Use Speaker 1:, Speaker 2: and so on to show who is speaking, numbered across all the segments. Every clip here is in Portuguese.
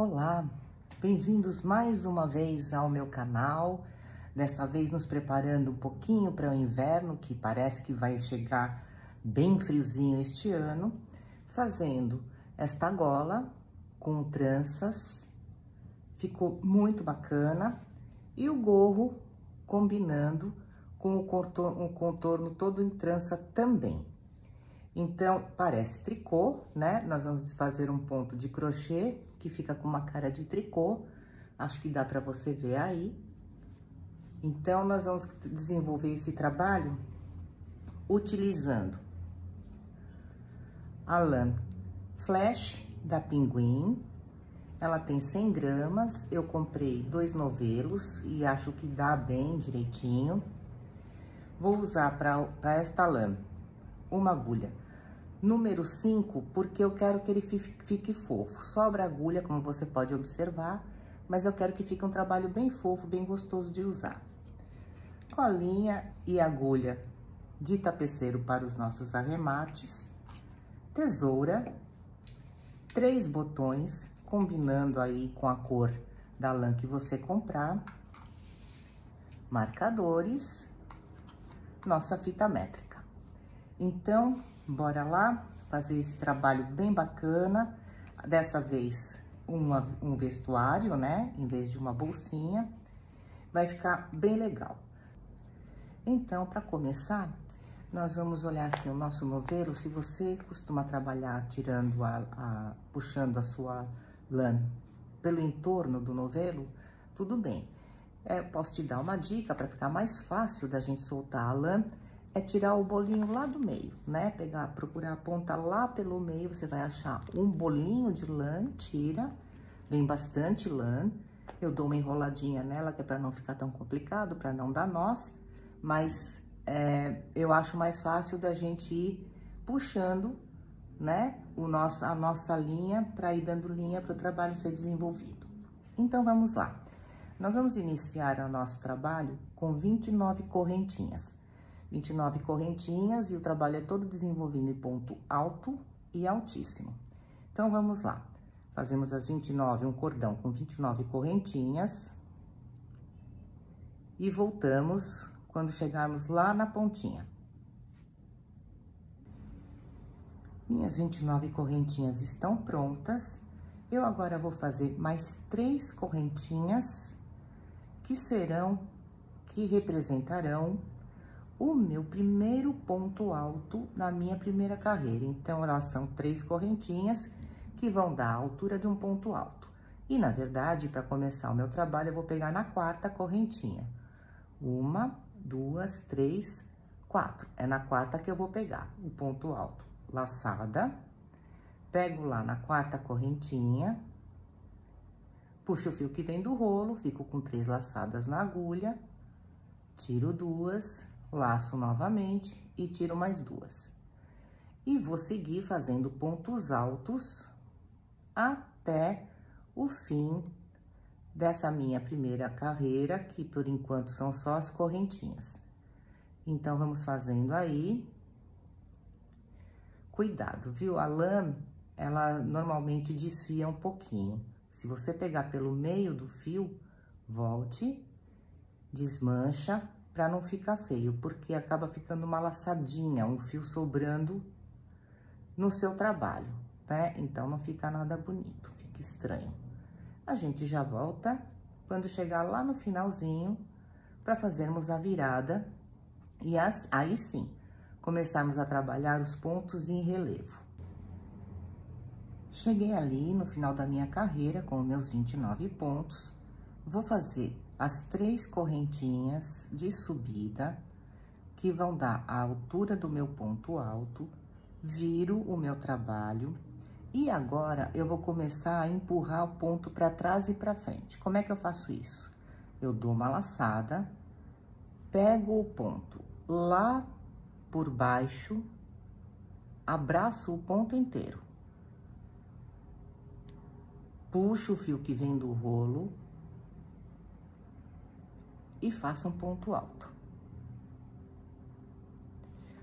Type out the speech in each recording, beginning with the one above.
Speaker 1: Olá, bem-vindos mais uma vez ao meu canal. Dessa vez nos preparando um pouquinho para o inverno, que parece que vai chegar bem friozinho este ano, fazendo esta gola com tranças, ficou muito bacana, e o gorro combinando com o contorno todo em trança também. Então, parece tricô, né? Nós vamos fazer um ponto de crochê, que fica com uma cara de tricô. Acho que dá para você ver aí. Então, nós vamos desenvolver esse trabalho utilizando a lã Flash da Pinguim. Ela tem 100 gramas, eu comprei 2 novelos e acho que dá bem direitinho. Vou usar para esta lã uma agulha número 5, porque eu quero que ele fique fofo. Sobra agulha, como você pode observar, mas eu quero que fique um trabalho bem fofo, bem gostoso de usar. Colinha e agulha de tapeceiro para os nossos arremates, tesoura, 3 botões, combinando aí com a cor da lã que você comprar, marcadores, nossa fita métrica. Então, bora lá fazer esse trabalho bem bacana. Dessa vez, um vestuário, né? Em vez de uma bolsinha. Vai ficar bem legal. Então, para começar, nós vamos olhar assim o nosso novelo. Se você costuma trabalhar tirando puxando a sua lã pelo entorno do novelo, tudo bem. Posso te dar uma dica para ficar mais fácil da gente soltar a lã. É tirar o bolinho lá do meio, né? Procurar a ponta lá pelo meio, você vai achar um bolinho de lã, tira, vem bastante lã. Eu dou uma enroladinha nela, que é para não ficar tão complicado, para não dar nós, mas eu acho mais fácil da gente ir puxando, né? A nossa linha, para ir dando linha para o trabalho ser desenvolvido. Então, vamos lá. Nós vamos iniciar o nosso trabalho com 29 correntinhas. 29 correntinhas e o trabalho é todo desenvolvido em ponto alto e altíssimo. Então, vamos lá. Fazemos as 29, um cordão com 29 correntinhas. E voltamos quando chegarmos lá na pontinha. Minhas 29 correntinhas estão prontas. Eu agora vou fazer mais 3 correntinhas que representarão o meu primeiro ponto alto na minha primeira carreira. Então, elas são 3 correntinhas que vão dar a altura de um ponto alto. E, na verdade, para começar o meu trabalho, eu vou pegar na 4ª correntinha. 1, 2, 3, 4. É na 4ª que eu vou pegar o ponto alto. Laçada. Pego lá na 4ª correntinha. Puxo o fio que vem do rolo, fico com 3 laçadas na agulha. Tiro 2. Laço novamente e tiro mais 2. E vou seguir fazendo pontos altos até o fim dessa minha primeira carreira, que por enquanto são só as correntinhas. Então, vamos fazendo aí. Cuidado, viu? A lã, ela normalmente desfia um pouquinho. Se você pegar pelo meio do fio, volte, desmancha, para não ficar feio, porque acaba ficando uma laçadinha, um fio sobrando no seu trabalho, né? Então, não fica nada bonito, fica estranho. A gente já volta quando chegar lá no finalzinho, para fazermos a virada e aí sim, começarmos a trabalhar os pontos em relevo. Cheguei ali no final da minha carreira com os meus 29 pontos, vou fazer as 3 correntinhas de subida, que vão dar a altura do meu ponto alto, viro o meu trabalho, e agora eu vou começar a empurrar o ponto para trás e para frente. Como é que eu faço isso? Eu dou uma laçada, pego o ponto lá por baixo, abraço o ponto inteiro, puxo o fio que vem do rolo, e faço um ponto alto.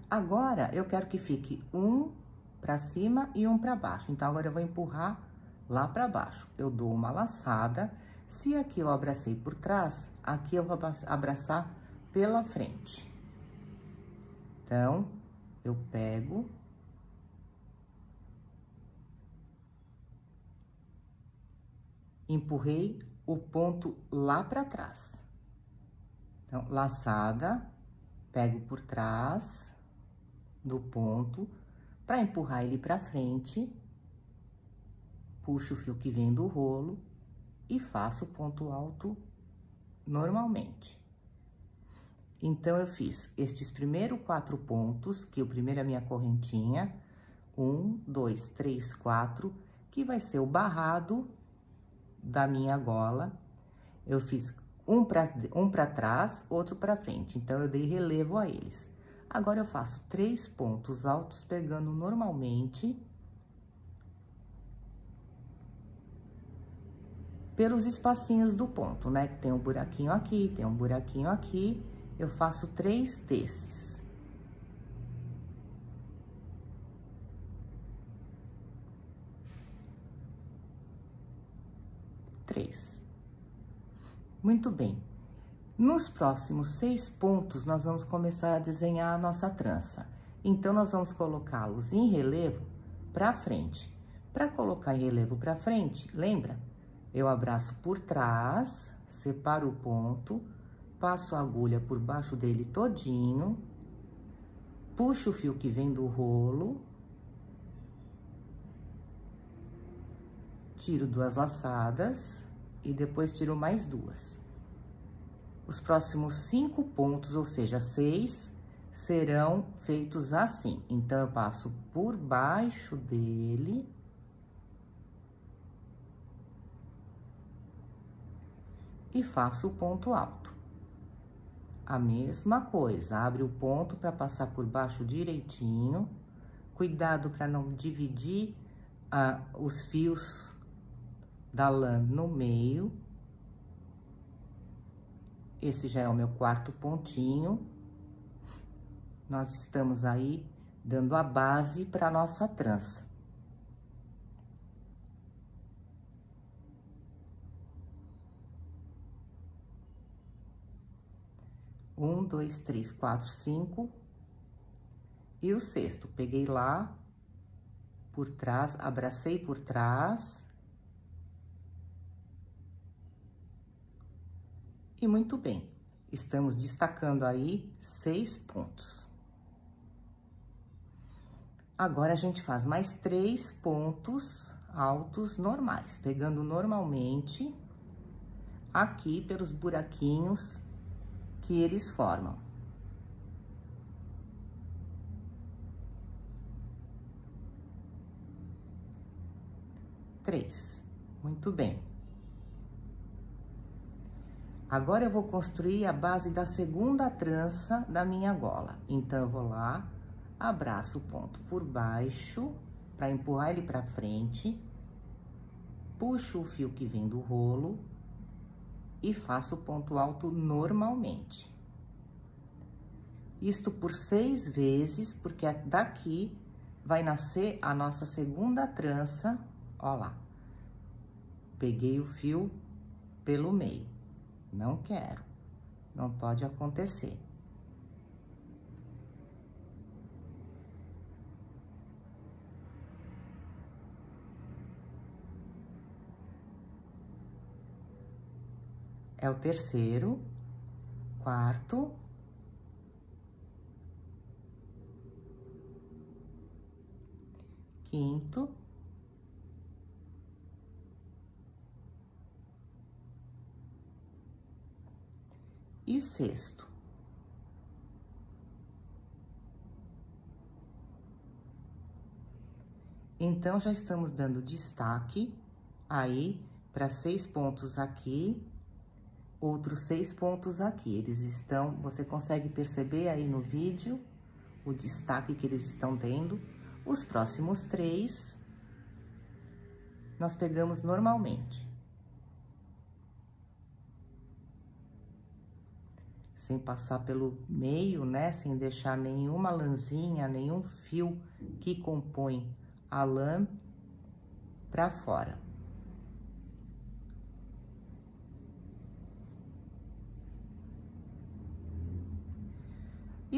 Speaker 1: Agora, eu quero que fique um para cima e um para baixo. Então, agora eu vou empurrar lá pra baixo. Eu dou uma laçada. Se aqui eu abracei por trás, aqui eu vou abraçar pela frente. Então, eu pego, empurrei o ponto lá pra trás. Então, laçada, pego por trás do ponto, pra empurrar ele pra frente, puxo o fio que vem do rolo e faço o ponto alto normalmente. Então, eu fiz estes primeiros 4 pontos, que o primeiro é a minha correntinha, 1, 2, 3, 4, que vai ser o barrado da minha gola. Eu fiz um pra trás, outro pra frente, então, eu dei relevo a eles. Agora, eu faço 3 pontos altos, pegando normalmente pelos espacinhos do ponto, né? Que tem um buraquinho aqui, tem um buraquinho aqui. Eu faço 3 desses. Muito bem. Nos próximos 6 pontos, nós vamos começar a desenhar a nossa trança. Então, nós vamos colocá-los em relevo pra frente. Para colocar em relevo pra frente, lembra? Eu abraço por trás, separo o ponto, passo a agulha por baixo dele todinho, puxo o fio que vem do rolo, tiro 2 laçadas e depois tiro mais 2. Os próximos 5 pontos, ou seja, 6, serão feitos assim. Então, eu passo por baixo dele e faço o ponto alto. A mesma coisa, abre o ponto para passar por baixo direitinho. Cuidado para não dividir os fios da lã no meio. Esse já é o meu 4º pontinho. Nós estamos aí dando a base para nossa trança. Um, 2, 3, 4, 5. E o 6º, peguei lá por trás, abracei por trás. E muito bem, estamos destacando aí 6 pontos. Agora, a gente faz mais 3 pontos altos normais, pegando normalmente aqui pelos buraquinhos que eles formam. Muito bem. Agora, eu vou construir a base da segunda trança da minha gola. Então, eu vou lá, abraço o ponto por baixo, para empurrar ele pra frente, puxo o fio que vem do rolo e faço o ponto alto normalmente. Isto por 6 vezes, porque daqui vai nascer a nossa segunda trança, ó lá. Peguei o fio pelo meio. Não quero, não pode acontecer. É o 3º, 4º, 5º, e 6º. Então, já estamos dando destaque aí para 6 pontos aqui, outros 6 pontos aqui. Eles estão, você consegue perceber aí no vídeo o destaque que eles estão tendo. Os próximos 3, nós pegamos normalmente. Sem passar pelo meio, né? Sem deixar nenhuma lãzinha, nenhum fio que compõe a lã pra fora.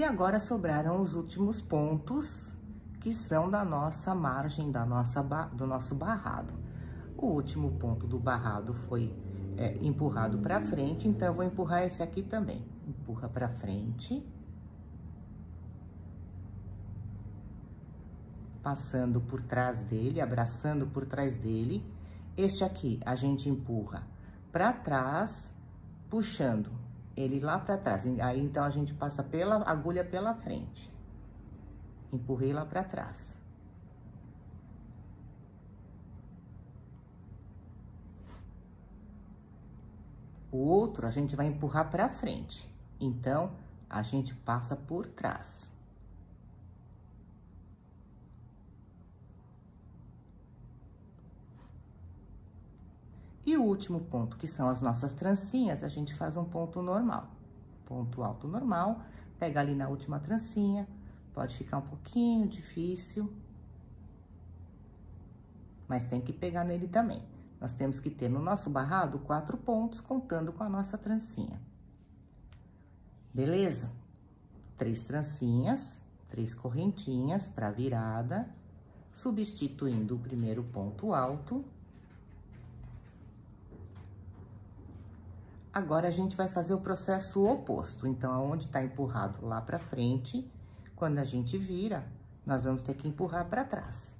Speaker 1: E agora sobraram os últimos pontos, que são da nossa margem, do nosso barrado. O último ponto do barrado foi empurrado para frente, então eu vou empurrar esse aqui também. Empurra para frente. Passando por trás dele, abraçando por trás dele. Este aqui a gente empurra para trás, puxando ele lá para trás. Aí, então, a gente passa pela agulha pela frente. Empurrei lá para trás. O outro, a gente vai empurrar para frente. Então, a gente passa por trás. E o último ponto, que são as nossas trancinhas, a gente faz um ponto normal. Ponto alto normal, pega ali na última trancinha, pode ficar um pouquinho difícil, mas tem que pegar nele também. Nós temos que ter no nosso barrado 4 pontos, contando com a nossa trancinha. Beleza? 3 trancinhas, 3 correntinhas para virada, substituindo o primeiro ponto alto. Agora, a gente vai fazer o processo oposto. Então, aonde tá empurrado lá pra frente, quando a gente vira, nós vamos ter que empurrar pra trás.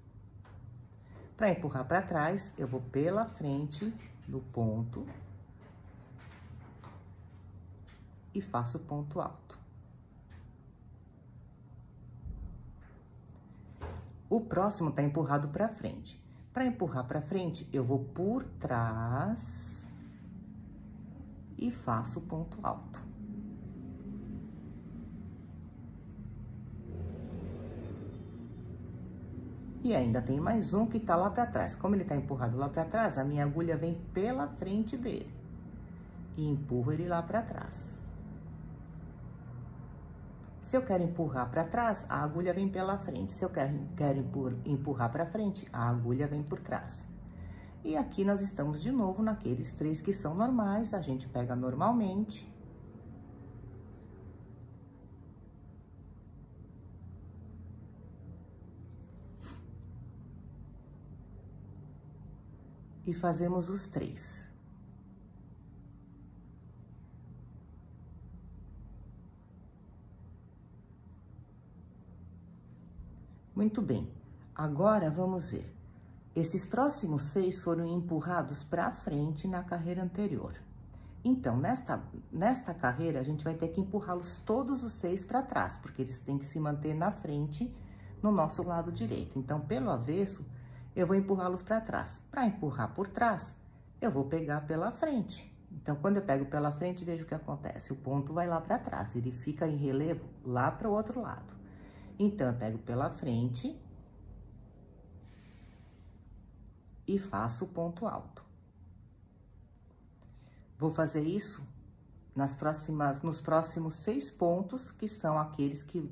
Speaker 1: Pra empurrar pra trás, eu vou pela frente do ponto e faço o ponto alto. O próximo tá empurrado pra frente. Pra empurrar pra frente, eu vou por trás e faço o ponto alto. E ainda tem mais um que tá lá pra trás. Como ele tá empurrado lá pra trás, a minha agulha vem pela frente dele. E empurro ele lá pra trás. Se eu quero empurrar pra trás, a agulha vem pela frente. Se eu quero empurrar pra frente, a agulha vem por trás. E aqui nós estamos de novo naqueles 3 que são normais, a gente pega normalmente. E fazemos os 3. Muito bem. Agora, vamos ver. Esses próximos 6 foram empurrados para frente na carreira anterior. Então, nesta carreira, a gente vai ter que empurrá-los todos os 6 para trás, porque eles têm que se manter na frente no nosso lado direito. Então, pelo avesso, eu vou empurrá-los para trás. Para empurrar por trás, eu vou pegar pela frente. Então, quando eu pego pela frente, veja o que acontece. O ponto vai lá para trás, ele fica em relevo lá para o outro lado. Então, eu pego pela frente e faço o ponto alto. Vou fazer isso nos próximos 6 pontos, que são aqueles que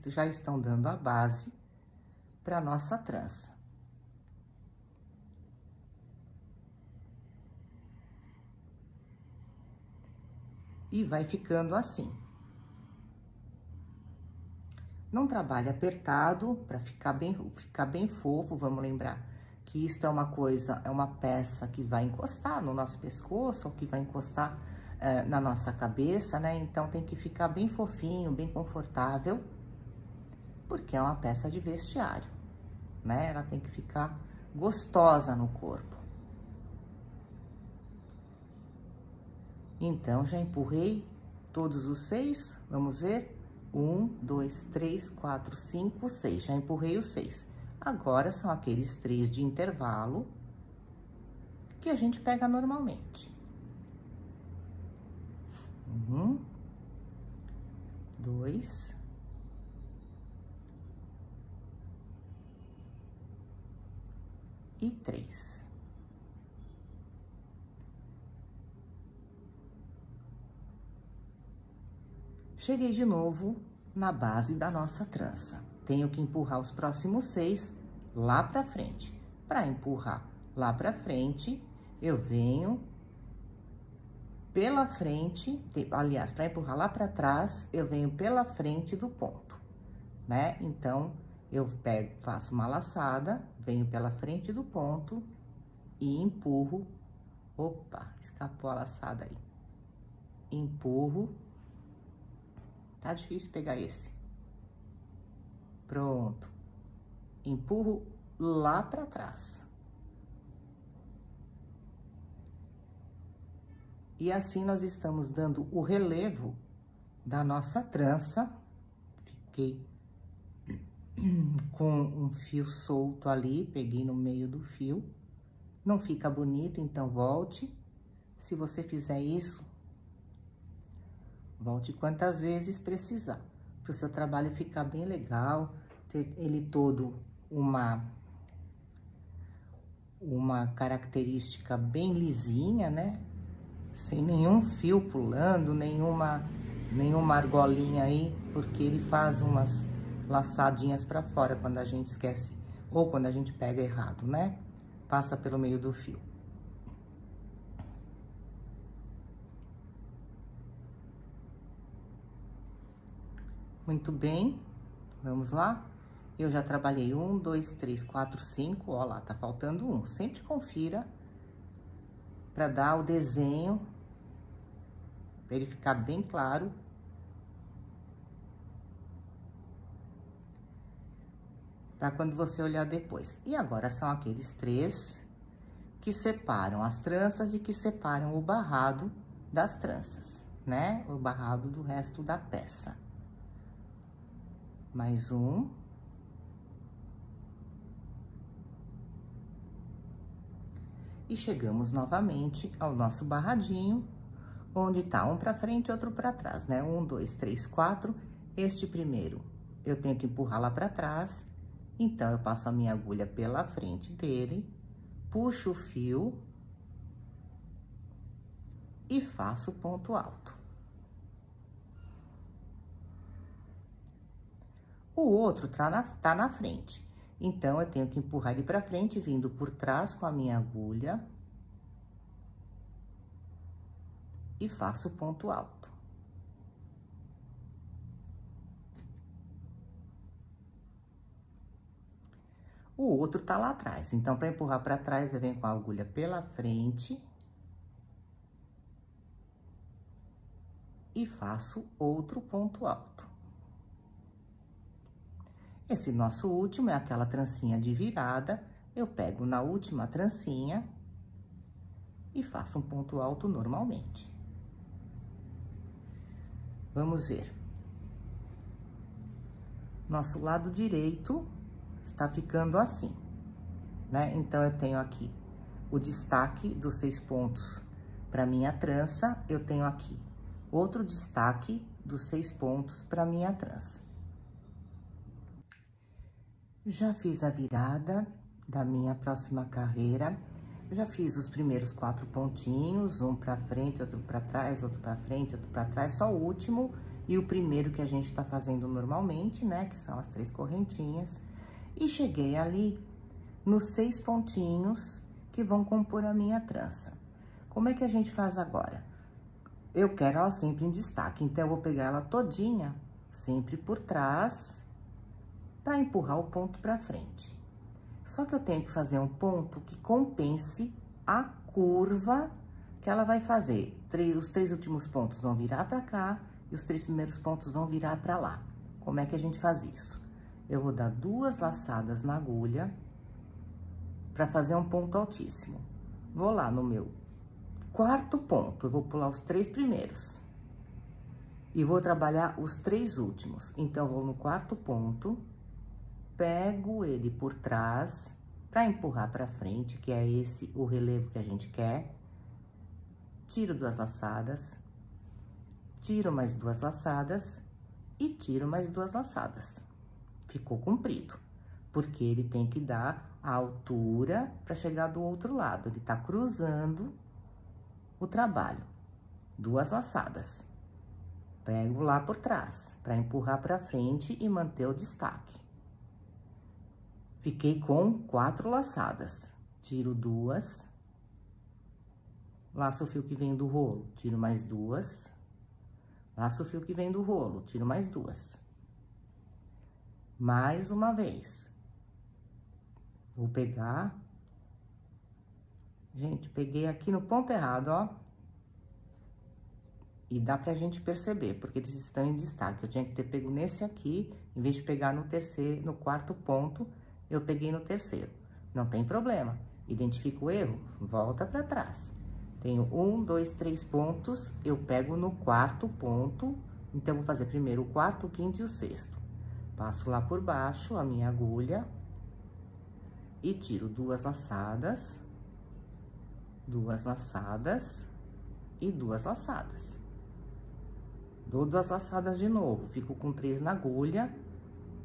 Speaker 1: já estão dando a base para nossa trança. E vai ficando assim. Não trabalhe apertado para ficar bem fofo, vamos lembrar que isto é uma peça que vai encostar no nosso pescoço, ou que vai encostar na nossa cabeça, né? Então, tem que ficar bem fofinho, bem confortável, porque é uma peça de vestiário, né? Ela tem que ficar gostosa no corpo. Então, já empurrei todos os 6, vamos ver? 1, 2, 3, 4, 5, 6, já empurrei os 6. Agora, são aqueles 3 de intervalo que a gente pega normalmente. 1, 2, e 3. Cheguei de novo na base da nossa trança. Tenho que empurrar os próximos 6 lá pra frente. Para empurrar lá pra frente, eu venho pela frente, aliás, para empurrar lá para trás, eu venho pela frente do ponto, né? Então, eu pego, faço uma laçada, venho pela frente do ponto e empurro. Opa, escapou a laçada aí. Empurro. Tá difícil pegar esse. Pronto. Empurro lá para trás. E assim nós estamos dando o relevo da nossa trança. Fiquei com um fio solto ali, peguei no meio do fio. Não fica bonito, então volte. Se você fizer isso, volte quantas vezes precisar, para o seu trabalho ficar bem legal, ter ele todo uma característica bem lisinha, né? Sem nenhum fio pulando, nenhuma argolinha aí, porque ele faz umas laçadinhas para fora quando a gente esquece, ou quando a gente pega errado, né? Passa pelo meio do fio. Muito bem, vamos lá? Eu já trabalhei 1, 2, 3, 4, 5, ó lá, tá faltando um. Sempre confira para dar o desenho, para ele ficar bem claro. Para quando você olhar depois. E agora são aqueles 3 que separam as tranças e que separam o barrado das tranças, né? O barrado do resto da peça. Mais um. E chegamos novamente ao nosso barradinho, onde tá um pra frente e outro pra trás, né? 1, 2, 3, 4. Este primeiro eu tenho que empurrar lá pra trás, então eu passo a minha agulha pela frente dele, puxo o fio e faço o ponto alto. O outro tá na frente, então eu tenho que empurrar ele pra frente, vindo por trás com a minha agulha e faço o ponto alto. O outro tá lá atrás, então, para empurrar para trás, eu venho com a agulha pela frente e faço outro ponto alto. Esse nosso último é aquela trancinha de virada, eu pego na última trancinha e faço um ponto alto normalmente. Vamos ver. Nosso lado direito está ficando assim, né? Então, eu tenho aqui o destaque dos 6 pontos para minha trança, eu tenho aqui outro destaque dos 6 pontos para minha trança. Já fiz a virada da minha próxima carreira, já fiz os primeiros 4 pontinhos, um pra frente, outro pra trás, outro pra frente, outro pra trás, só o último e o primeiro que a gente tá fazendo normalmente, né, que são as 3 correntinhas. E cheguei ali nos 6 pontinhos que vão compor a minha trança. Como é que a gente faz agora? Eu quero ela sempre em destaque, então eu vou pegar ela todinha, sempre por trás, para empurrar o ponto para frente. Só que eu tenho que fazer um ponto que compense a curva que ela vai fazer. Os 3 últimos pontos vão virar para cá e os 3 primeiros pontos vão virar para lá. Como é que a gente faz isso? Eu vou dar 2 laçadas na agulha para fazer um ponto altíssimo. Vou lá no meu 4º ponto, eu vou pular os 3 primeiros. E vou trabalhar os 3 últimos. Então, eu vou no 4º ponto, pego ele por trás para empurrar para frente, que é esse o relevo que a gente quer. Tiro 2 laçadas, tiro mais 2 laçadas e tiro mais 2 laçadas. Ficou comprido, porque ele tem que dar a altura para chegar do outro lado. Ele tá cruzando o trabalho. 2 laçadas. Pego lá por trás, para empurrar para frente e manter o destaque. Fiquei com 4 laçadas. Tiro 2. laço o fio que vem do rolo, tiro mais 2, laço o fio que vem do rolo, tiro mais 2. Mais uma vez. Vou pegar... Gente, peguei aqui no ponto errado, ó. E dá pra gente perceber, porque eles estão em destaque. Eu tinha que ter pego nesse aqui, em vez de pegar no terceiro, no quarto ponto, eu peguei no terceiro. Não tem problema. Identifica o erro, volta pra trás. Tenho 1, 2, 3 pontos, eu pego no quarto ponto. Então, vou fazer primeiro o quarto, o quinto e o sexto. Passo lá por baixo a minha agulha e tiro 2 laçadas, 2 laçadas e 2 laçadas. Dou 2 laçadas de novo, fico com 3 na agulha,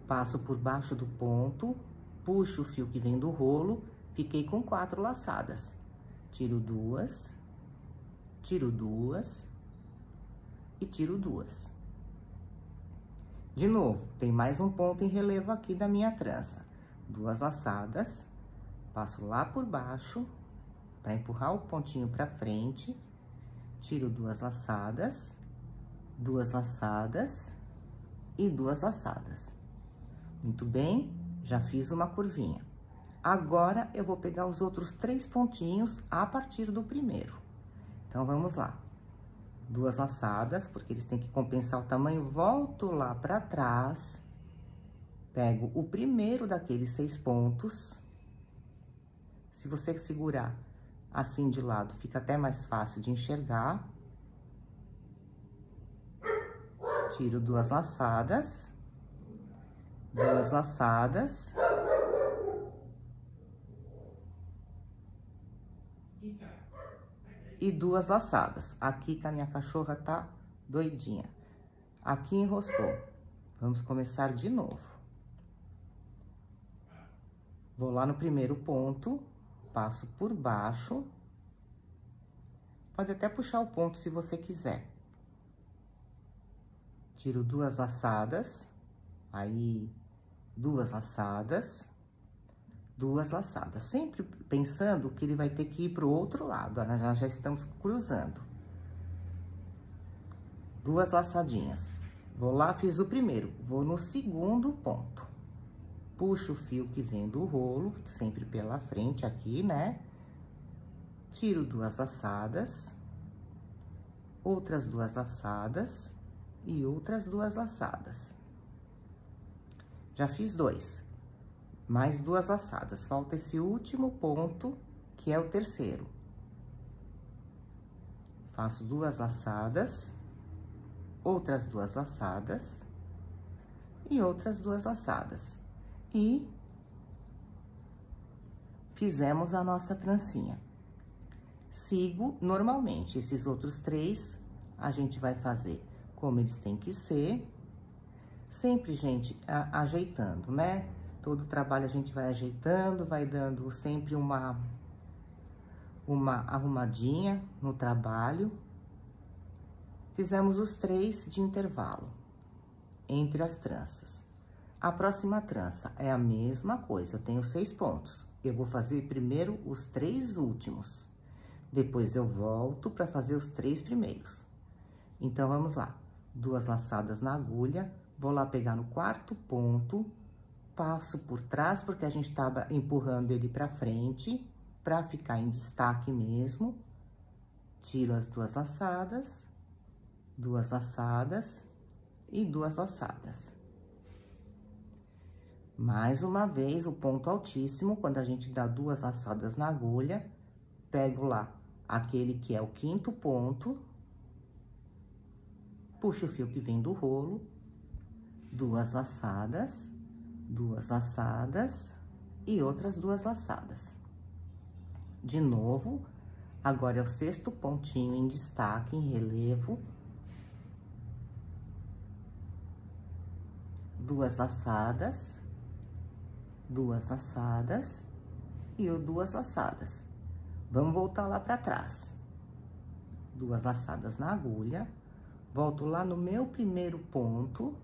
Speaker 1: passo por baixo do ponto, puxo o fio que vem do rolo, fiquei com 4 laçadas. Tiro 2, tiro 2 e tiro 2. De novo, tem mais um ponto em relevo aqui da minha trança. 2 laçadas, passo lá por baixo, para empurrar o pontinho para frente, tiro 2 laçadas, 2 laçadas e 2 laçadas. Muito bem, já fiz uma curvinha. Agora, eu vou pegar os outros 3 pontinhos a partir do primeiro. Então, vamos lá. 2 laçadas, porque eles têm que compensar o tamanho, volto lá pra trás, pego o primeiro daqueles 6 pontos. Se você segurar assim de lado, fica até mais fácil de enxergar. Tiro 2 laçadas, 2 laçadas. E 2 laçadas. Aqui que a minha cachorra tá doidinha. Aqui enroscou. Vamos começar de novo. Vou lá no primeiro ponto, passo por baixo. Pode até puxar o ponto se você quiser. Tiro 2 laçadas, aí 2 laçadas, 2 laçadas, sempre pensando que ele vai ter que ir pro outro lado, ó, nós já estamos cruzando. 2 laçadinhas. Vou lá, fiz o primeiro, vou no segundo ponto. Puxo o fio que vem do rolo, sempre pela frente aqui, né? Tiro 2 laçadas, outras 2 laçadas e outras 2 laçadas. Já fiz 2. Mais 2 laçadas, falta esse último ponto, que é o terceiro. Faço 2 laçadas, outras 2 laçadas e outras 2 laçadas. E fizemos a nossa trancinha. Sigo normalmente, esses outros 3, a gente vai fazer como eles têm que ser. Sempre, gente, ajeitando, né? Todo trabalho a gente vai ajeitando, vai dando sempre uma arrumadinha no trabalho. Fizemos os 3 de intervalo entre as tranças. A próxima trança é a mesma coisa, eu tenho 6 pontos. Eu vou fazer primeiro os 3 últimos. Depois eu volto para fazer os 3 primeiros. Então, vamos lá. 2 laçadas na agulha, vou lá pegar no quarto ponto, passo por trás, porque a gente estava empurrando ele para frente, para ficar em destaque mesmo. Tiro as 2 laçadas, 2 laçadas e 2 laçadas. Mais uma vez, o ponto altíssimo, quando a gente dá 2 laçadas na agulha, pego lá aquele que é o quinto ponto, puxo o fio que vem do rolo, 2 laçadas, 2 laçadas e outras 2 laçadas. De novo, agora é o 6º pontinho em destaque, em relevo. 2 laçadas, 2 laçadas e 2 laçadas. Vamos voltar lá para trás. 2 laçadas na agulha, volto lá no meu primeiro ponto,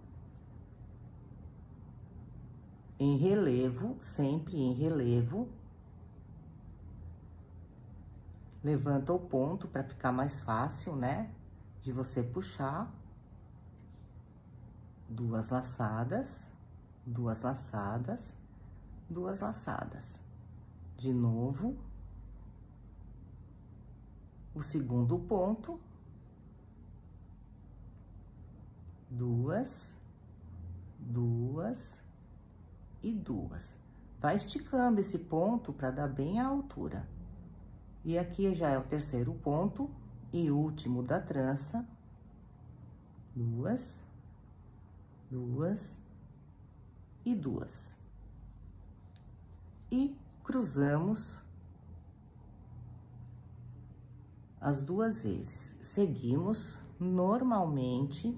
Speaker 1: em relevo, sempre em relevo. levanta o ponto para ficar mais fácil, né? De você puxar. 2 laçadas, 2 laçadas, 2 laçadas. De novo, o segundo ponto, 2, 2 e 2. Vai esticando esse ponto para dar bem a altura. E aqui já é o terceiro ponto e último da trança. 2, 2 e 2. E cruzamos as 2 vezes. Seguimos normalmente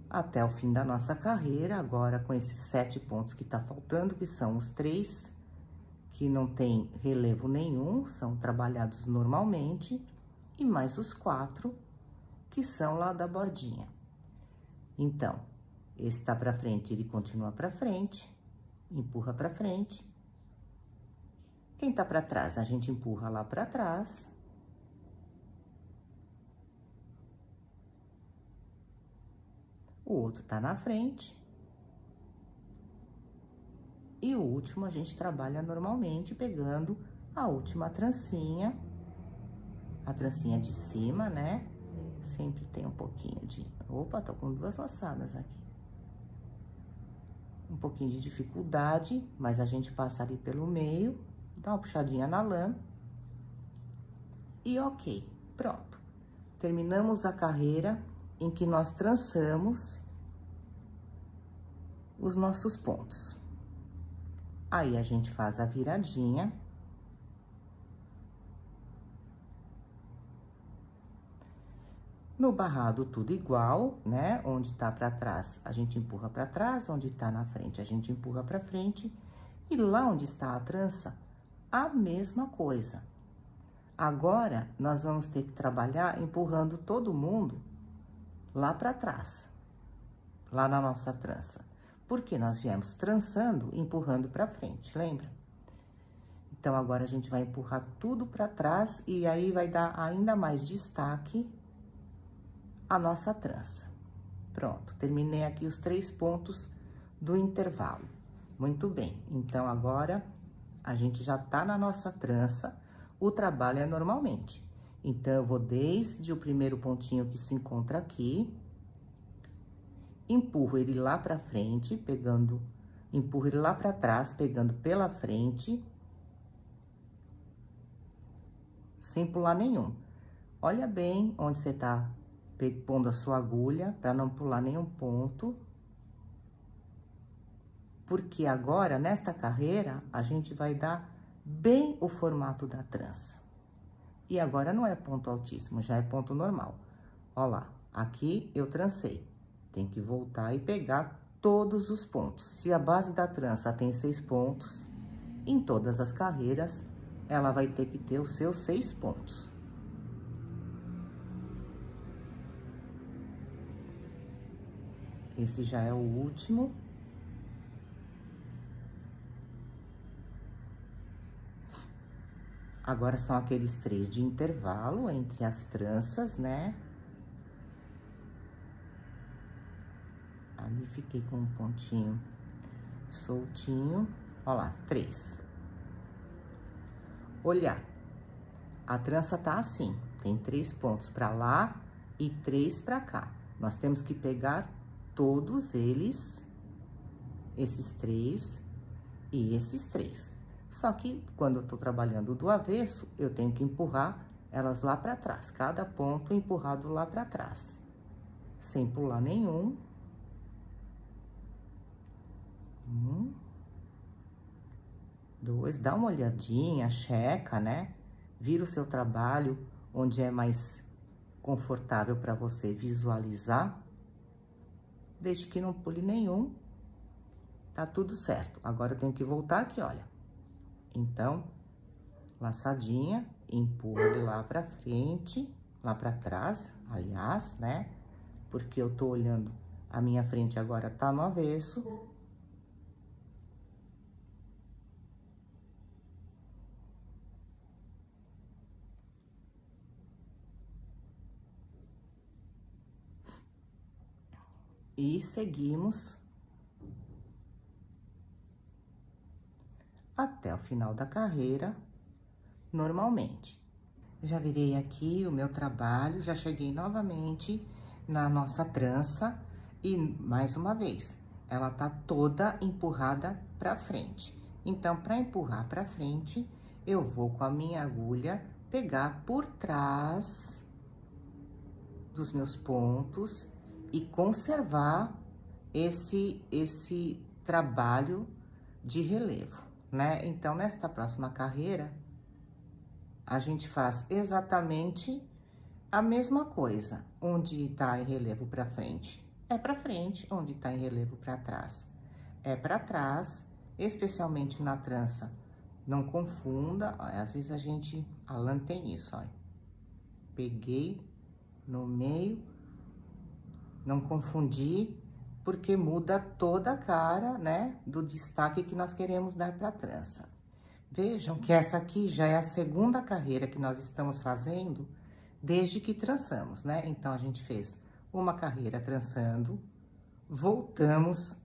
Speaker 1: até o fim da nossa carreira, agora com esses 7 pontos que tá faltando, que são os 3, que não tem relevo nenhum, são trabalhados normalmente, e mais os 4, que são lá da bordinha. Então, esse tá pra frente, ele continua pra frente, empurra pra frente. Quem tá pra trás, a gente empurra lá pra trás. O outro tá na frente. E o último a gente trabalha normalmente, pegando a última trancinha. A trancinha de cima, né? Sempre tem um pouquinho de... Opa, tô com 2 laçadas aqui. Um pouquinho de dificuldade, mas a gente passa ali pelo meio, dá uma puxadinha na lã. E ok, pronto. Terminamos a carreira em que nós trançamos os nossos pontos. Aí, a gente faz a viradinha. No barrado, tudo igual, né? Onde tá pra trás, a gente empurra pra trás. Onde tá na frente, a gente empurra pra frente. E lá onde está a trança, a mesma coisa. Agora, nós vamos ter que trabalhar empurrando todo mundo lá pra trás, lá na nossa trança. Porque nós viemos trançando, empurrando pra frente, lembra? Então, agora a gente vai empurrar tudo pra trás e aí vai dar ainda mais destaque a nossa trança. Pronto, terminei aqui os 3 pontos do intervalo. Muito bem, então agora a gente já tá na nossa trança, o trabalho é normalmente. Então, eu vou desde o primeiro pontinho que se encontra aqui, empurro ele lá pra frente, pegando, empurro ele lá pra trás, pegando pela frente, sem pular nenhum. Olha bem onde você tá pondo a sua agulha, pra não pular nenhum ponto. Porque agora, nesta carreira, a gente vai dar bem o formato da trança. E agora não é ponto altíssimo, já é ponto normal. Ó lá, aqui eu trancei. Tem que voltar e pegar todos os pontos. Se a base da trança tem 6 pontos, em todas as carreiras, ela vai ter que ter os seus 6 pontos. Esse já é o último. Agora, são aqueles 3 de intervalo entre as tranças, né? Ali fiquei com um pontinho soltinho. Ó lá, 3. Olhar. A trança tá assim, tem 3 pontos pra lá e 3 pra cá. Nós temos que pegar todos eles, esses 3 e esses 3. Só que, quando eu tô trabalhando do avesso, eu tenho que empurrar elas lá pra trás. Cada ponto empurrado lá pra trás. Sem pular nenhum. 1, 2, dá uma olhadinha, checa, né? Vira o seu trabalho onde é mais confortável para você visualizar. Desde que não pule nenhum, tá tudo certo. Agora eu tenho que voltar aqui, olha. Então, laçadinha, empurra ele lá pra frente, lá pra trás, aliás, né? Porque eu tô olhando, a minha frente agora tá no avesso. E seguimos até o final da carreira, normalmente. Já virei aqui o meu trabalho, já cheguei novamente na nossa trança e, mais uma vez, ela tá toda empurrada pra frente. Então, para empurrar pra frente, eu vou com a minha agulha pegar por trás dos meus pontos e conservar esse trabalho de relevo, né? Então, nesta próxima carreira, a gente faz exatamente a mesma coisa. Onde tá em relevo para frente, é para frente. Onde tá em relevo para trás, é para trás. Especialmente na trança, não confunda. Ó, às vezes a lã tem isso, ó. Peguei no meio, não confundi, porque muda toda a cara, né, do destaque que nós queremos dar para a trança. Vejam que essa aqui já é a segunda carreira que nós estamos fazendo desde que trançamos, né? Então, a gente fez uma carreira trançando, voltamos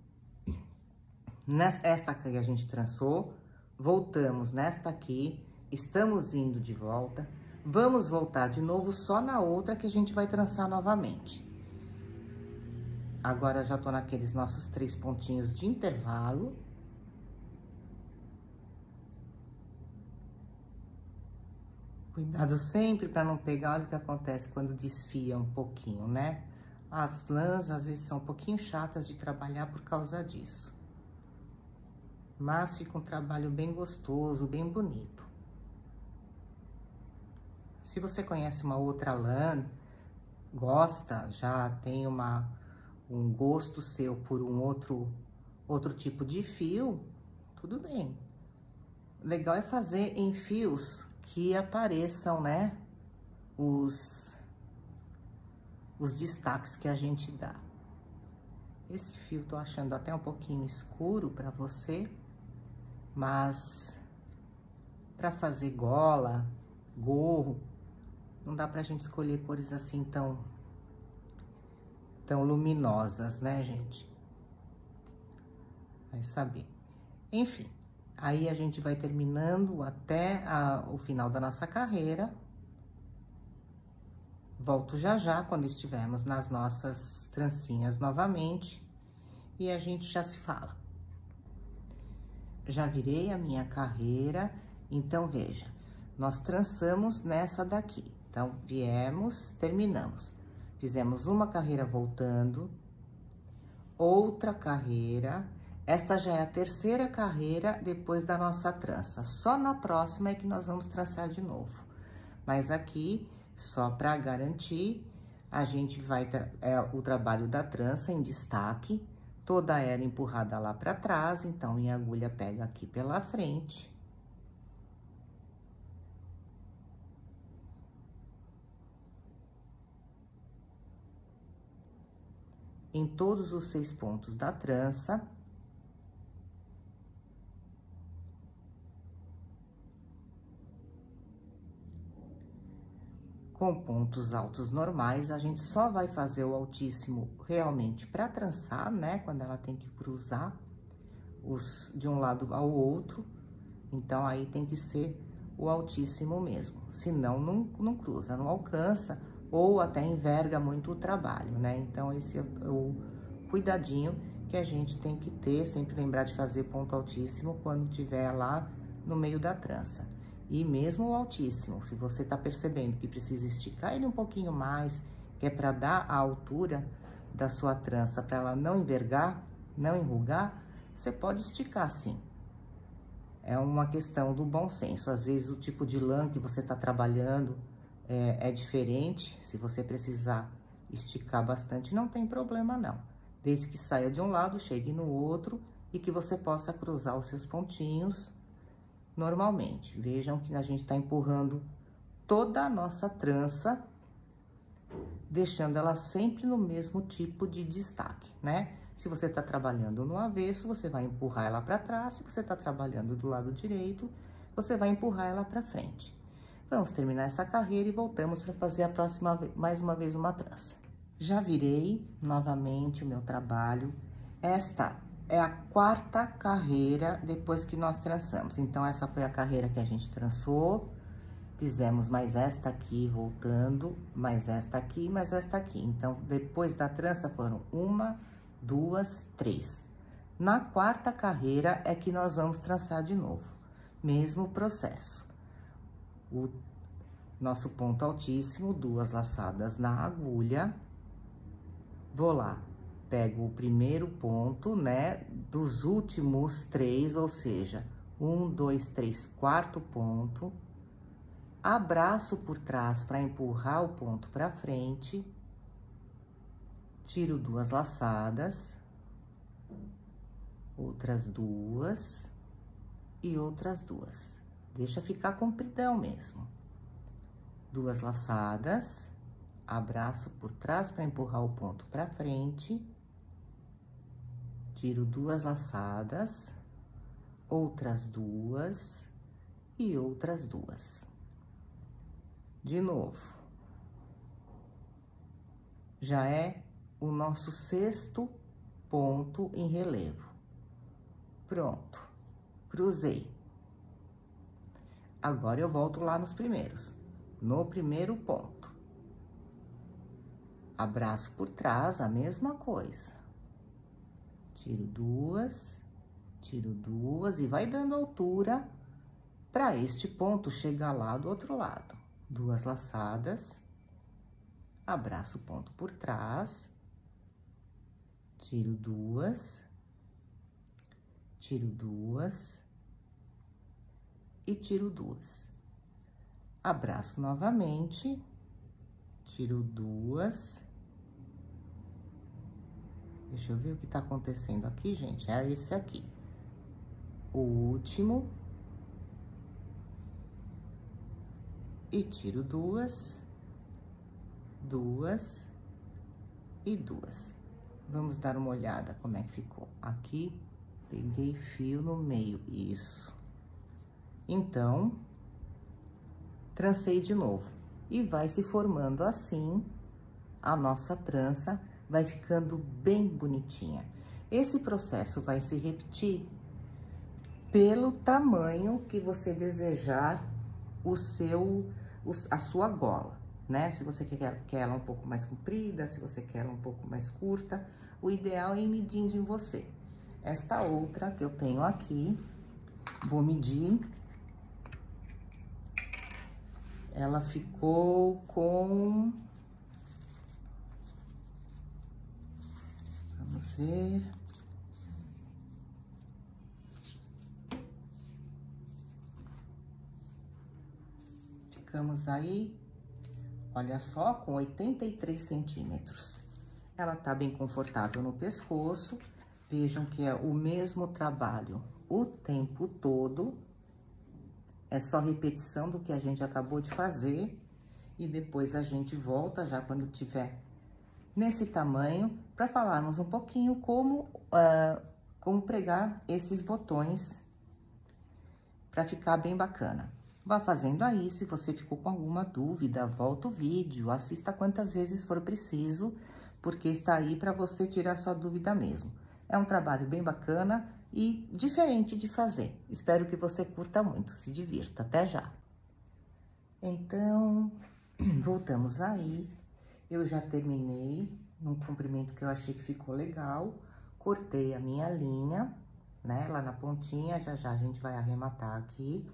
Speaker 1: nessa aqui a gente trançou, voltamos nesta aqui, estamos indo de volta, vamos voltar de novo só na outra que a gente vai trançar novamente. Agora, já tô naqueles nossos 3 pontinhos de intervalo. Cuidado sempre para não pegar, olha o que acontece quando desfia um pouquinho, né? As lãs, às vezes, são um pouquinho chatas de trabalhar por causa disso. Mas fica um trabalho bem gostoso, bem bonito. Se você conhece uma outra lã, gosta, já tem um gosto seu por um outro tipo de fio, tudo bem. O legal é fazer em fios que apareçam, né, os destaques que a gente dá. Esse fio tô achando até um pouquinho escuro para você, mas para fazer gola, gorro, não dá pra gente escolher cores assim tão luminosas, né, gente? Vai saber. Enfim, aí a gente vai terminando até o final da nossa carreira. Volto já já, quando estivermos nas nossas trancinhas novamente, e a gente já se fala. Já virei a minha carreira, então, veja, nós trançamos nessa daqui. Então, viemos, terminamos. Fizemos uma carreira voltando, outra carreira. Esta já é a terceira carreira depois da nossa trança. Só na próxima é que nós vamos trançar de novo. Mas aqui, só para garantir, a gente vai... o trabalho da trança em destaque, toda ela empurrada lá para trás. Então, minha agulha pega aqui pela frente. Em todos os 6 pontos da trança. Com pontos altos normais, a gente só vai fazer o altíssimo realmente para trançar, né? Quando ela tem que cruzar de um lado ao outro. Então, aí tem que ser o altíssimo mesmo. Senão, não cruza, não alcança, ou até enverga muito o trabalho, né? Então, esse é o cuidadinho que a gente tem que ter, sempre lembrar de fazer ponto altíssimo quando tiver lá no meio da trança. E mesmo o altíssimo, se você tá percebendo que precisa esticar ele um pouquinho mais, que é para dar a altura da sua trança, para ela não envergar, não enrugar, você pode esticar sim. É uma questão do bom senso. Às vezes o tipo de lã que você tá trabalhando é diferente. Se você precisar esticar bastante, não tem problema não. Desde que saia de um lado, chegue no outro e que você possa cruzar os seus pontinhos normalmente. Vejam que a gente tá empurrando toda a nossa trança, deixando ela sempre no mesmo tipo de destaque, né? Se você tá trabalhando no avesso, você vai empurrar ela para trás. Se você tá trabalhando do lado direito, você vai empurrar ela para frente. Vamos terminar essa carreira e voltamos para fazer a próxima, mais uma vez, uma trança. Já virei novamente o meu trabalho. Esta é a 4ª carreira depois que nós trançamos. Então, essa foi a carreira que a gente trançou. Fizemos mais esta aqui, voltando, mais esta aqui, mais esta aqui. Então, depois da trança foram 1, 2, 3. Na 4ª carreira é que nós vamos trançar de novo. Mesmo processo. O nosso ponto altíssimo, 2 laçadas na agulha. Vou lá, pego o primeiro ponto, né, dos últimos 3, ou seja, 1, 2, 3, 4º ponto. Abraço por trás para empurrar o ponto para frente. Tiro 2 laçadas. Outras 2 e outras 2. Deixa ficar compridão mesmo. 2 laçadas. Abraço por trás para empurrar o ponto para frente. Tiro 2 laçadas, outras 2 e outras 2. De novo. Já é o nosso 6º ponto em relevo. Pronto. Cruzei. Agora, eu volto lá nos primeiros. No primeiro ponto. Abraço por trás, a mesma coisa. Tiro 2 e vai dando altura para este ponto chegar lá do outro lado. 2 laçadas, abraço o ponto por trás, tiro 2 e tiro 2. Abraço novamente, tiro 2. Deixa eu ver o que tá acontecendo aqui, gente. É esse aqui. O último. E tiro 2 e 2. Vamos dar uma olhada como é que ficou. Aqui, peguei fio no meio, isso. Então, trancei de novo. E vai se formando assim a nossa trança. Vai ficando bem bonitinha. Esse processo vai se repetir pelo tamanho que você desejar a sua gola, né? Se você quer ela um pouco mais comprida, se você quer ela um pouco mais curta, o ideal é ir medindo em você. Esta outra que eu tenho aqui, vou medir. Ela ficou com... Vamos ver. Ficamos aí, olha só, com 83 centímetros. Ela tá bem confortável no pescoço. Vejam que é o mesmo trabalho o tempo todo. É só repetição do que a gente acabou de fazer. E depois a gente volta, já quando tiver nesse tamanho, para falarmos um pouquinho como pregar esses botões para ficar bem bacana. Vá fazendo aí, se você ficou com alguma dúvida, volta o vídeo, assista quantas vezes for preciso, porque está aí para você tirar sua dúvida mesmo. É um trabalho bem bacana e diferente de fazer. Espero que você curta muito, se divirta. Até já! Então, voltamos aí. Eu já terminei num comprimento que eu achei que ficou legal. Cortei a minha linha, né, lá na pontinha. Já já a gente vai arrematar aqui.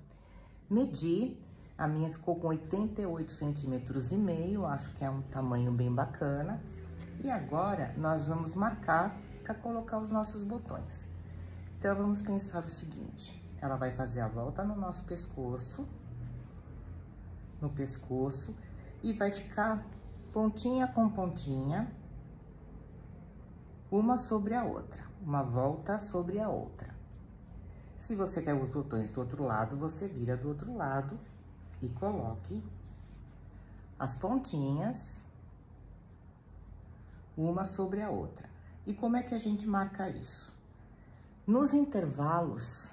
Speaker 1: Medi, a minha ficou com 88 centímetros e meio, acho que é um tamanho bem bacana. E agora, nós vamos marcar para colocar os nossos botões. Então, vamos pensar o seguinte, ela vai fazer a volta no nosso pescoço, e vai ficar pontinha com pontinha, uma sobre a outra, uma volta sobre a outra. Se você quer os botões do outro lado, você vira do outro lado e coloque as pontinhas, uma sobre a outra. E como é que a gente marca isso? Nos intervalos,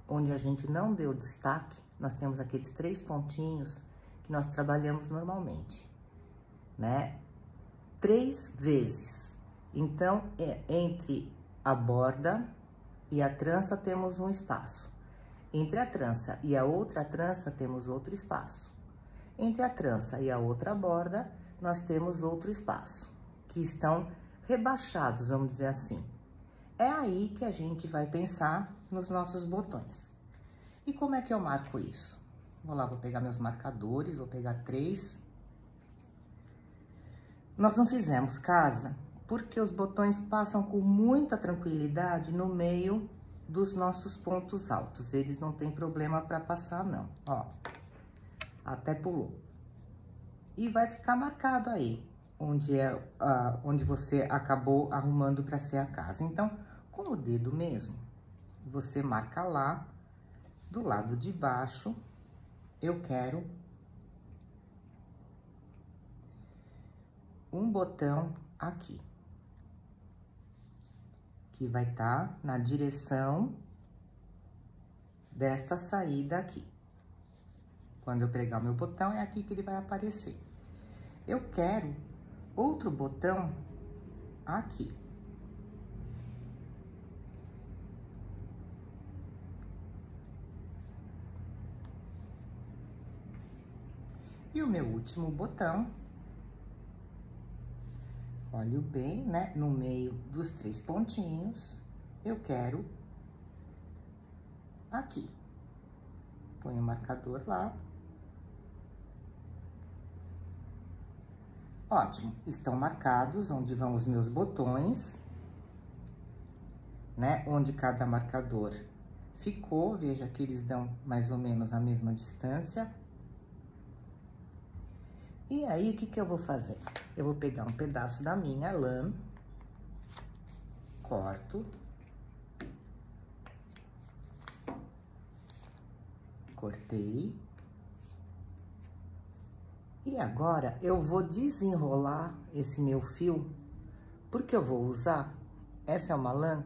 Speaker 1: onde a gente não deu destaque, nós temos aqueles 3 pontinhos que nós trabalhamos normalmente, né? 3 vezes. Então, entre a borda e a trança temos um espaço. Entre a trança e a outra trança temos outro espaço. Entre a trança e a outra borda, nós temos outro espaço, que estão rebaixados, vamos dizer assim. É aí que a gente vai pensar nos nossos botões. E como é que eu marco isso? Vou lá, vou pegar meus marcadores, vou pegar 3. Nós não fizemos casa porque os botões passam com muita tranquilidade no meio dos nossos pontos altos. Eles não tem problema para passar, não. Ó, até pulou. E vai ficar marcado aí, onde você acabou arrumando para ser a casa. Então, com o dedo mesmo, você marca lá, do lado de baixo, eu quero um botão aqui, que vai estar na direção desta saída aqui. Quando eu pregar o meu botão, é aqui que ele vai aparecer. Eu quero outro botão aqui. E o meu último botão, olhe bem, né? No meio dos 3 pontinhos, eu quero aqui. Põe o marcador lá. Ótimo, estão marcados onde vão os meus botões, né? Onde cada marcador ficou, veja que eles dão mais ou menos a mesma distância. E aí, o que que eu vou fazer? Eu vou pegar um pedaço da minha lã, corto, cortei. E agora, eu vou desenrolar esse meu fio, porque eu vou usar, essa é uma lã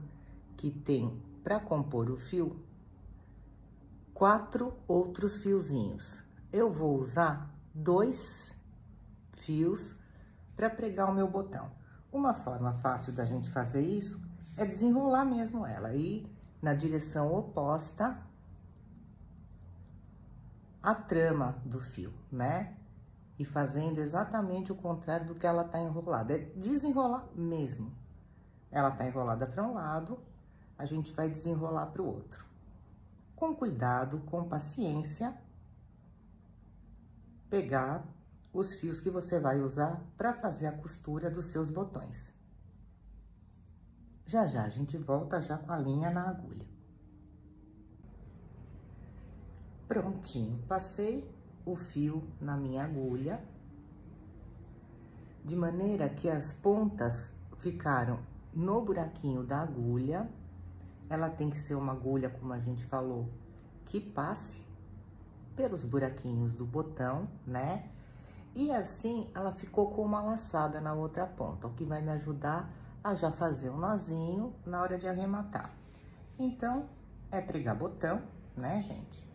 Speaker 1: que tem, para compor o fio, 4 outros fiozinhos. Eu vou usar 2 fios para pregar o meu botão. Uma forma fácil da gente fazer isso é desenrolar mesmo ela, e na direção oposta à trama do fio, né? E fazendo exatamente o contrário do que ela tá enrolada. É desenrolar mesmo. Ela tá enrolada para um lado, a gente vai desenrolar para o outro. Com cuidado, com paciência, pegar os fios que você vai usar para fazer a costura dos seus botões. Já já a gente volta já com a linha na agulha. Prontinho, passei o fio na minha agulha, de maneira que as pontas ficaram no buraquinho da agulha. Ela tem que ser uma agulha, como a gente falou, que passe pelos buraquinhos do botão, né? E assim, ela ficou com uma laçada na outra ponta, o que vai me ajudar a já fazer um nozinho na hora de arrematar. Então, é pregar botão, né, gente?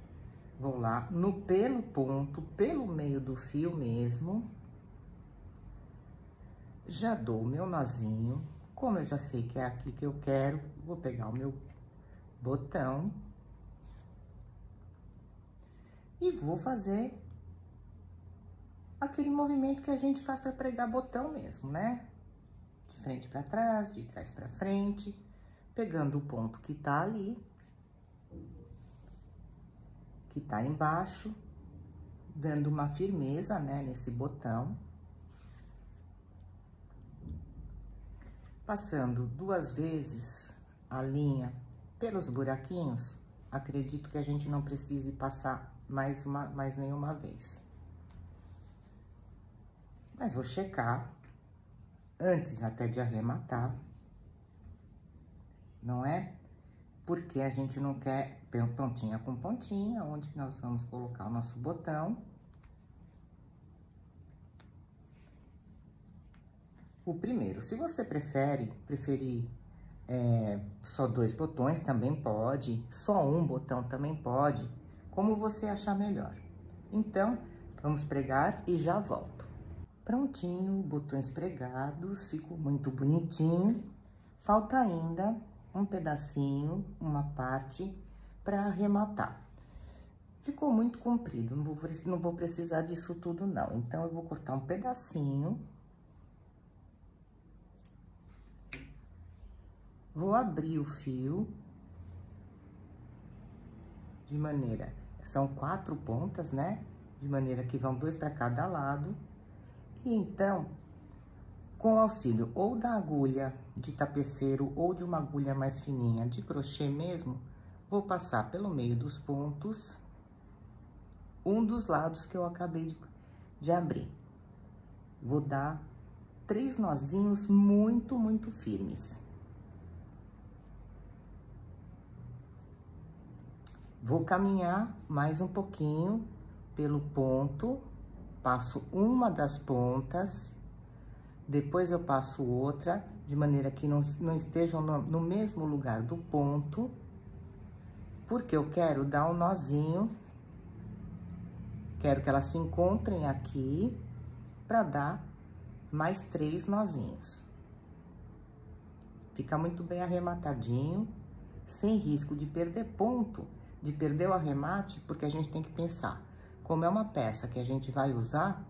Speaker 1: Vou lá pelo ponto, pelo meio do fio mesmo. Já dou o meu nozinho. Como eu já sei que é aqui que eu quero, vou pegar o meu botão. E vou fazer aquele movimento que a gente faz para pregar botão mesmo, né? De frente para trás, de trás para frente, pegando o ponto que tá ali, que tá embaixo, dando uma firmeza, né, nesse botão. Passando 2 vezes a linha pelos buraquinhos, acredito que a gente não precise passar mais nenhuma vez. Mas vou checar, antes até de arrematar, não é? Porque a gente não quer pontinha com pontinha, onde nós vamos colocar o nosso botão. O primeiro, se você preferir só 2 botões, também pode, só um botão também pode, como você achar melhor. Então, vamos pregar e já volto. Prontinho, botões pregados, ficou muito bonitinho. Falta ainda um pedacinho, uma parte para arrematar. Ficou muito comprido, não vou precisar disso tudo não. Então, eu vou cortar um pedacinho. Vou abrir o fio. De maneira, são 4 pontas, né? De maneira que vão 2 para cada lado. E então, com o auxílio ou da agulha de tapeceiro ou de uma agulha mais fininha de crochê mesmo, vou passar pelo meio dos pontos, um dos lados que eu acabei de abrir. Vou dar 3 nozinhos muito firmes. Vou caminhar mais um pouquinho pelo ponto, passo uma das pontas, depois eu passo outra, de maneira que não estejam no mesmo lugar do ponto, porque eu quero dar um nozinho, quero que elas se encontrem aqui, para dar mais 3 nozinhos. Fica muito bem arrematadinho, sem risco de perder ponto, de perder o arremate, porque a gente tem que pensar, como é uma peça que a gente vai usar,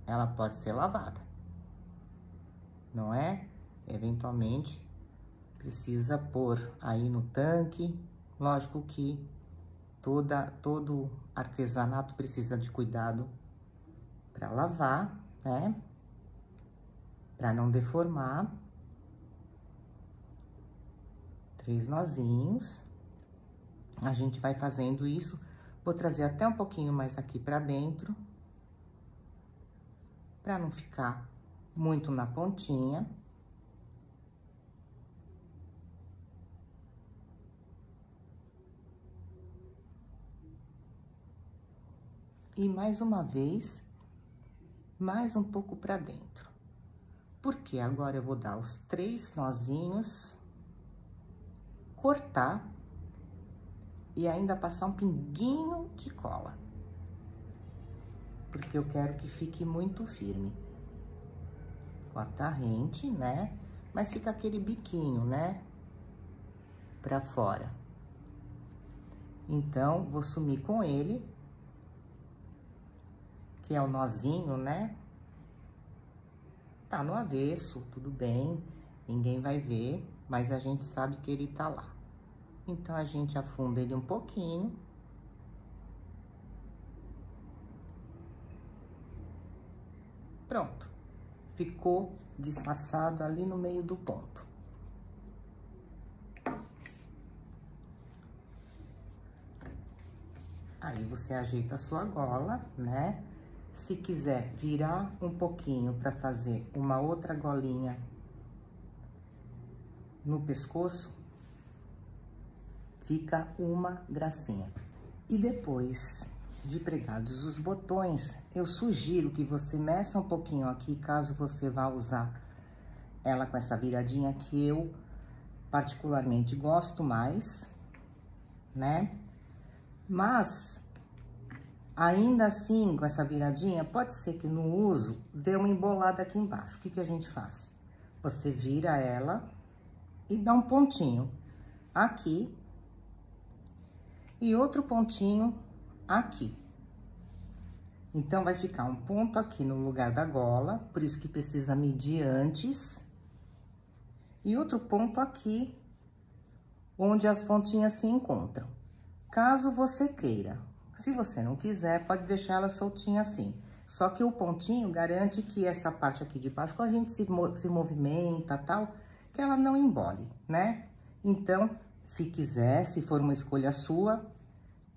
Speaker 1: ela pode ser lavada, não é? Eventualmente, precisa pôr aí no tanque. Lógico que todo artesanato precisa de cuidado para lavar, né? Para não deformar. 3 nozinhos. A gente vai fazendo isso. Vou trazer até um pouquinho mais aqui pra dentro, pra não ficar muito na pontinha. E mais uma vez, mais um pouco pra dentro. Porque agora eu vou dar os 3 nozinhos, cortar e ainda passar um pinguinho de cola. Porque eu quero que fique muito firme. Corta rente, né? Mas fica aquele biquinho, né? Pra fora. Então, vou sumir com ele, que é o nozinho, né? Tá no avesso, tudo bem, ninguém vai ver, mas a gente sabe que ele tá lá. Então, a gente afunda ele um pouquinho. Pronto. Ficou disfarçado ali no meio do ponto. Aí, você ajeita a sua gola, né? Se quiser virar um pouquinho para fazer uma outra golinha no pescoço, fica uma gracinha. E depois de pregados os botões, eu sugiro que você meça um pouquinho aqui, caso você vá usar ela com essa viradinha, que eu particularmente gosto mais, né? Mas, ainda assim, com essa viradinha, pode ser que no uso dê uma embolada aqui embaixo. O que que a gente faz? Você vira ela e dá um pontinho aqui e outro pontinho aqui. Então, vai ficar um ponto aqui no lugar da gola, por isso que precisa medir antes. E outro ponto aqui, onde as pontinhas se encontram. Caso você queira. Se você não quiser, pode deixar ela soltinha assim. Só que o pontinho garante que essa parte aqui de baixo, quando a gente se movimenta, tal, que ela não embole, né? Então, se quiser, se for uma escolha sua,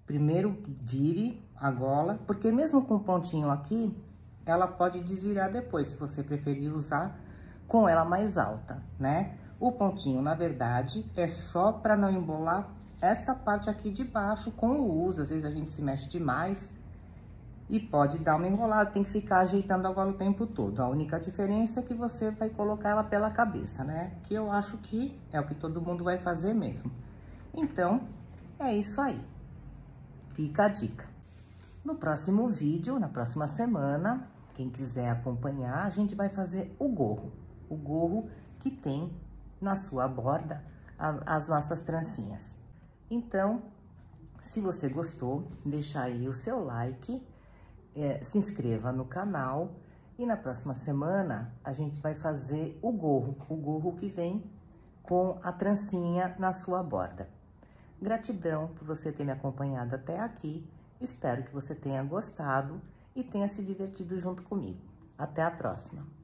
Speaker 1: primeiro vire a gola, porque mesmo com o pontinho aqui, ela pode desvirar depois, se você preferir usar com ela mais alta, né? O pontinho, na verdade, é só para não embolar esta parte aqui de baixo com o uso. Às vezes a gente se mexe demais e pode dar uma enrolada, tem que ficar ajeitando a gola o tempo todo. A única diferença é que você vai colocar ela pela cabeça, né? Que eu acho que é o que todo mundo vai fazer mesmo. Então, é isso aí. Fica a dica. No próximo vídeo, na próxima semana, Quem quiser acompanhar, a gente vai fazer o gorro que tem na sua borda as nossas trancinhas. Então, se você gostou, deixa aí o seu like, se inscreva no canal e na próxima semana a gente vai fazer o gorro que vem com a trancinha na sua borda. Gratidão por você ter me acompanhado até aqui, espero que você tenha gostado e tenha se divertido junto comigo. Até a próxima!